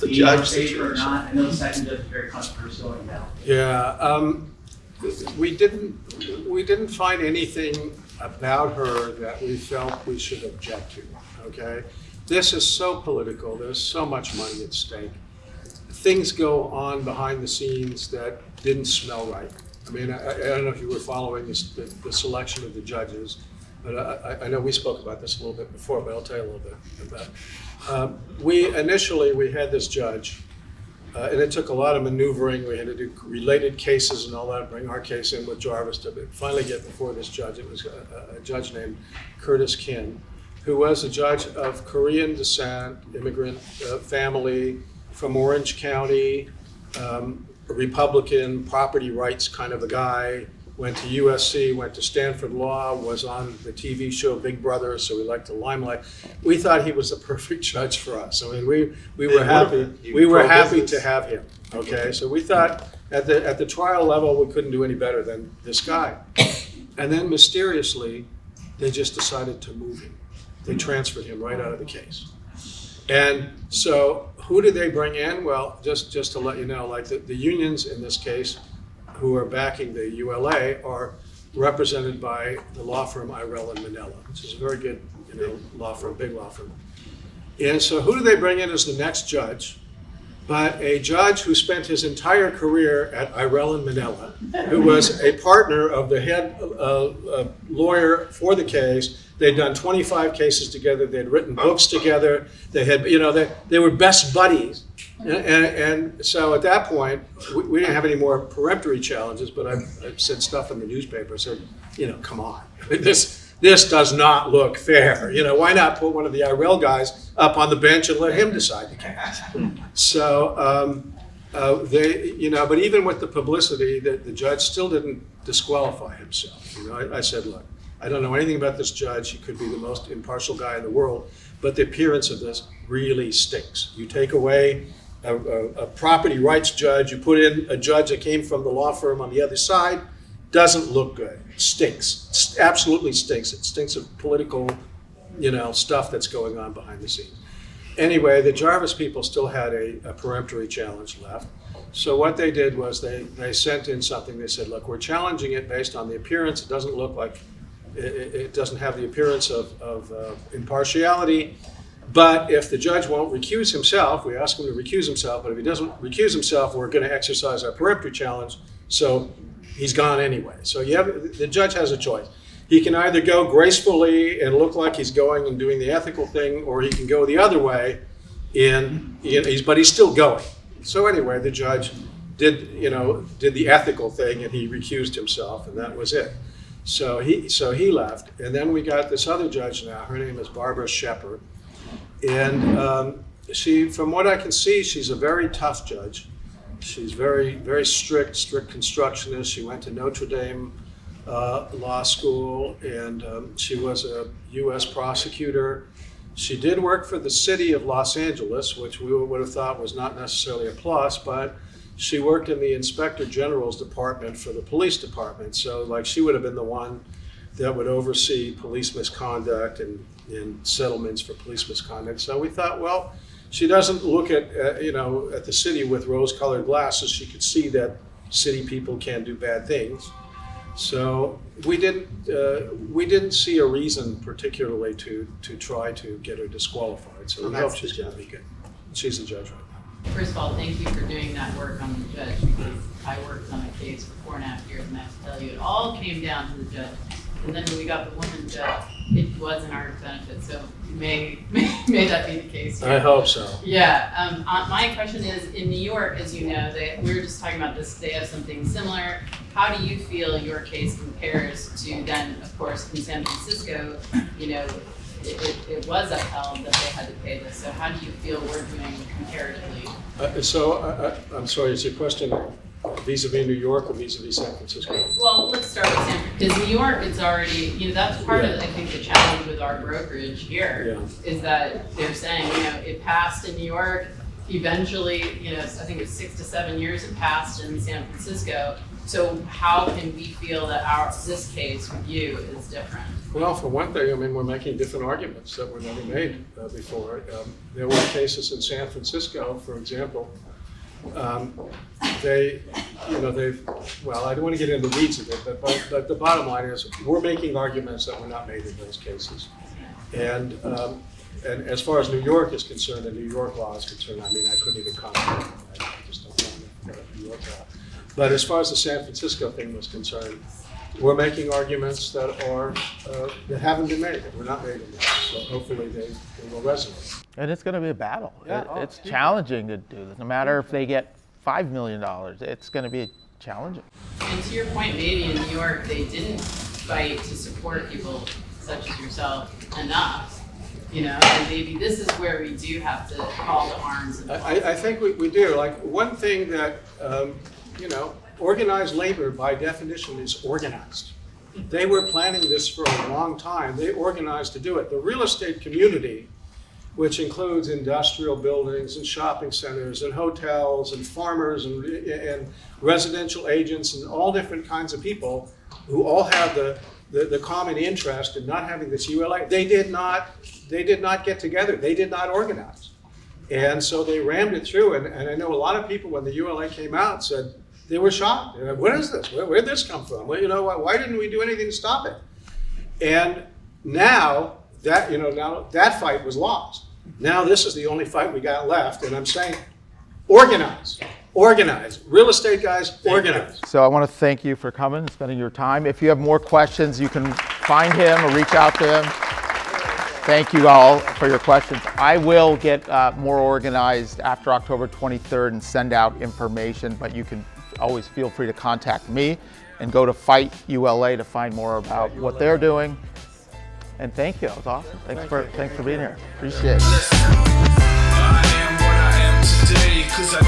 the be in judge favor or situation. not? I know the second judge is very controversial right now. Yeah, we didn't find anything about her that we felt we should object to, okay? This is so political, there's so much money at stake. Things go on behind the scenes that didn't smell right. I mean, I don't know if you were following the selection of the judges, but I know we spoke about this a little bit before, but I'll tell you a little bit about it. Initially, we had this judge, and it took a lot of maneuvering. We had to do related cases and all that, bring our case in with Jarvis to finally get before this judge. It was a judge named Curtis Kin, who was a judge of Korean descent, immigrant family from Orange County, a Republican property rights kind of a guy, went to USC, went to Stanford Law, was on the TV show Big Brother, so we liked the limelight. We thought he was the perfect judge for us. I mean, we were happy to have him. Okay, so we thought at the trial level we couldn't do any better than this guy. And then mysteriously, they just decided to move him. They transferred him right out of the case. And so who did they bring in? Well, just to let you know, like the unions in this case who are backing the ULA are represented by the law firm Irell and Manella, which is a very good law firm, big law firm. And so who do they bring in as the next judge? But a judge who spent his entire career at Irell and Manella, who was a partner of the head lawyer for the case. They'd done 25 cases together. They'd written books together. They had, they were best buddies. And so at that point, we didn't have any more peremptory challenges, but I said stuff in the newspaper. Said, come on, this does not look fair. Why not put one of the Irell guys up on the bench and let him decide the case? So but even with the publicity, the judge still didn't disqualify himself. I said, look, I don't know anything about this judge. He could be the most impartial guy in the world, but the appearance of this really stinks. You take away a property rights judge, you put in a judge that came from the law firm on the other side, doesn't look good. It stinks. It absolutely stinks. It stinks of political, stuff that's going on behind the scenes. Anyway, the Jarvis people still had a peremptory challenge left. So what they did was they sent in something. They said, look, we're challenging it based on the appearance. It doesn't look like, it doesn't have the appearance of impartiality. But if the judge won't recuse himself, we ask him to recuse himself, but if he doesn't recuse himself, we're going to exercise our peremptory challenge. So he's gone anyway. So the judge has a choice. He can either go gracefully and look like he's going and doing the ethical thing, or he can go the other way, but he's still going. So anyway, the judge did the ethical thing, and he recused himself, and that was it. So he left, and then we got this other judge now. Her name is Barbara Shepard, and she, from what I can see, she's a very tough judge. She's very, very strict constructionist. She went to Notre Dame Law School, and she was a U.S. prosecutor. She did work for the city of Los Angeles, which we would have thought was not necessarily a plus, but she worked in the Inspector General's department for the police department. So she would have been the one that would oversee police misconduct and settlements for police misconduct. So we thought, well, she doesn't look at the city with rose-colored glasses. She could see that city people can do bad things. So we didn't see a reason particularly to try to get her disqualified. So we hope she's going to be good. She's the judge right now. First of all, thank you for doing that work on the judge, because I worked on a case for 4.5 years, and I have to tell you, it all came down to the judge. and then we got the woman bill, it was in our benefit, so may that be the case here. I hope so. Yeah, my question is, in New York, as you know, we were just talking about this, they have something similar. How do you feel your case compares to then, of course, in San Francisco, you know, it was upheld that they had to pay this, so how do you feel we're doing comparatively? I'm sorry, is your question vis-a-vis New York or vis-a-vis San Francisco? Well, let's start with San Francisco, because New York, it's already, you know, that's part of, I think, the challenge with our brokerage here, is that they're saying, you know, it passed in New York, eventually, you know, I think it was 6 to 7 years it passed in San Francisco. So how can we feel that this case with you is different? Well, for one thing, I mean, we're making different arguments that were never made before. There were cases in San Francisco, for example. Well, I don't want to get into the weeds of it, but the bottom line is we're making arguments that were not made in those cases. And as far as New York is concerned, and New York law is concerned, I mean, I couldn't even comment on that. I just don't know New York law. But as far as the San Francisco thing was concerned, we're making arguments that haven't been made, that were not made in there. So hopefully they will resonate. And it's going to be a battle. Yeah. It's challenging to do this. No matter if they get $5 million, it's going to be challenging. And to your point, maybe in New York, they didn't fight to support people such as yourself enough, you know, and maybe this is where we do have to call to arms. I think we do. Like one thing that, you know, organized labor by definition is organized. They were planning this for a long time. They organized to do it. The real estate community, which includes industrial buildings and shopping centers and hotels and farmers and residential agents and all different kinds of people who all have the common interest in not having this ULA, they did not get together. They did not organize. And so they rammed it through. And I know a lot of people, when the ULA came out, said, they were shocked. They're like, what is this? Where did this come from? Well, you know, why didn't we do anything to stop it? And now that fight was lost. Now this is the only fight we got left. And I'm saying, organize. Real estate guys, organize. So I want to thank you for coming and spending your time. If you have more questions, you can find him or reach out to him. Thank you all for your questions. I will get more organized after October 23rd and send out information, but you can always feel free to contact me and go to Fight ULA to find more about what they're doing. And thank you, that was awesome. Thanks for being here. Appreciate it. I am what I am today, 'cause I